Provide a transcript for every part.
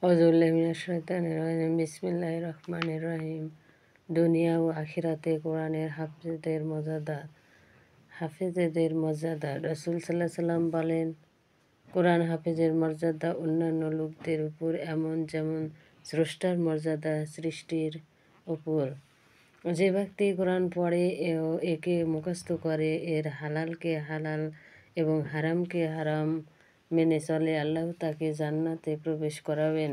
আউযুবিল্লাহি মিনাশ শাইতানির রাজিম। বিসমিল্লাহির রহমানির রহিম। দুনিয়া ও আখিরাতে কোরআনের হাফেজেদের মর্যাদা। রাসূল সাল্লাল্লাহু আলাইহি সাল্লাম বলেন, কোরআন হাফেজের মর্যাদা অন্যান্য লোকদের উপর যেমন স্রষ্টার মর্যাদা সৃষ্টির উপর। যে ব্যক্তি কোরআন পড়ে ও একে মুখস্থ করে, এর হালালকে হালাল এবং হারামকে হারাম মেনে চলে, আল্লাহ তাকে জান্নাতে প্রবেশ করাবেন।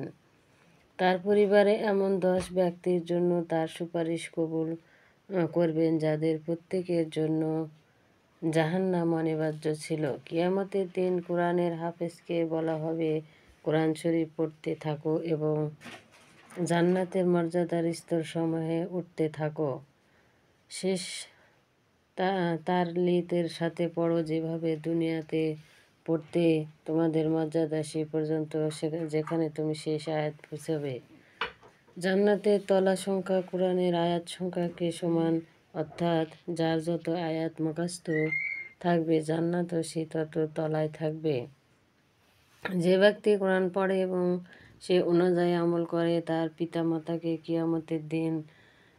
তার পরিবারে এমন 10 ব্যক্তির জন্য তার সুপারিশ কবুল করবেন, যাদের প্রত্যেকের জন্য জাহান্নাম অনিবার্য ছিল। কিয়ামতের দিন কোরআনের হাফেজকে বলা হবে, কোরআন শরীফ পড়তে থাকো এবং জান্নাতের মর্যাদার স্তরসমূহে উঠতে থাকো। শেষ তার লিতের সাথে পড়ো, যেভাবে দুনিয়াতে পড়তে তোমাদের মর্যাদা সে পর্যন্ত যেখানে তুমি শেষ আয়াত পৌঁছবে। জান্নাতের তলা সংখ্যা কোরআনের আয়াত সংখ্যাকে সমান, অর্থাৎ যার যত আয়াত মুখস্থ থাকবে জান্নাতও সে তত তলায় থাকবে। যে ব্যক্তি কোরআন পড়ে এবং সে অনুযায়ী আমল করে, তার পিতামাতাকে কিয়ামতের দিন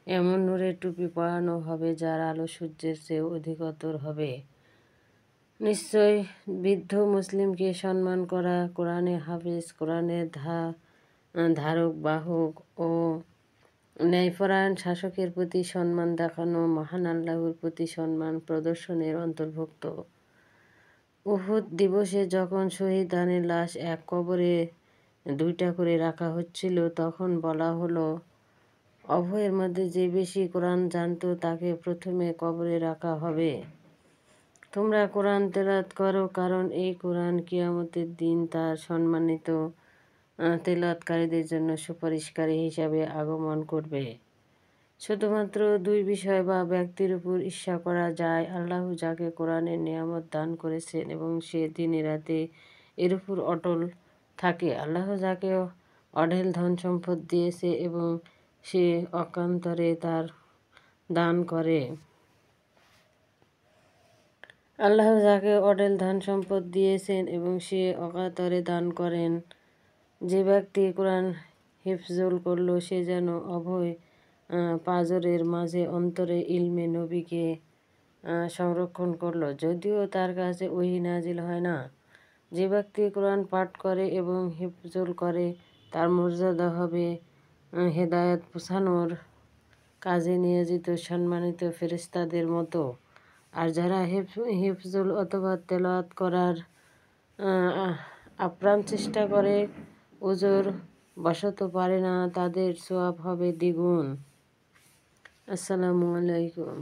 এমন নূরের টুপি পরানো হবে যার আলো সূর্যের চেয়ে অধিকতর হবে। নিশ্চয় বৃদ্ধ মুসলিমকে সম্মান করা, কোরআনের হাফেজ, কোরআনের ধারক বাহক ও ন্যায়পরায়ণ শাসকের প্রতি সম্মান দেখানো মহান আল্লাহর প্রতি সম্মান প্রদর্শনের অন্তর্ভুক্ত। উহুদ দিবসে যখন শহীদানের লাশ এক কবরে 2টা করে রাখা হচ্ছিল, তখন বলা হলো, উভয়ের মধ্যে যে বেশি কোরআন জানত তাকে প্রথমে কবরে রাখা হবে। তোমরা কোরআন তেলাওয়াত করো, কারণ এই কোরআন কিয়ামতের দিন তার সম্মানিত তেলাওয়াতকারীদের জন্য সুপারিশকারী হিসাবে আগমন করবে। শুধুমাত্র 2 বিষয় বা ব্যক্তির উপর ঈর্ষা করা যায়: আল্লাহ যাকে কোরআনের নিয়ামত দান করেছেন এবং সে দিনে রাতে এর উপর অটল থাকে। আল্লাহ যাকে অঢেল ধন সম্পদ দিয়েছে এবং সে অকাতরে তার দান করে। আল্লাহ যাকে অঢেল ধন সম্পদ দিয়েছেন এবং সে অকাতরে দান করেন। যে ব্যক্তি কোরআন হিফজুল করল, সে যেন অভয় পাঁজরের মাঝে অন্তরে ইলমে নবীকে সংরক্ষণ করল, যদিও তার কাছে ওহী নাজিল হয় না। যে ব্যক্তি কোরআন পাঠ করে এবং হিফজুল করে, তার মর্যাদা হবে হেদায়েত পৌঁছানোর কাজে নিয়োজিত সম্মানিত ফেরেশতাদের মতো। আর যারা হিফজুল অথবা তেলাওয়াত করার আপ্রাণ চেষ্টা করে, ওজর বশত পারে না, তাদের সওয়াব হবে দ্বিগুণ। আসসালামু আলাইকুম।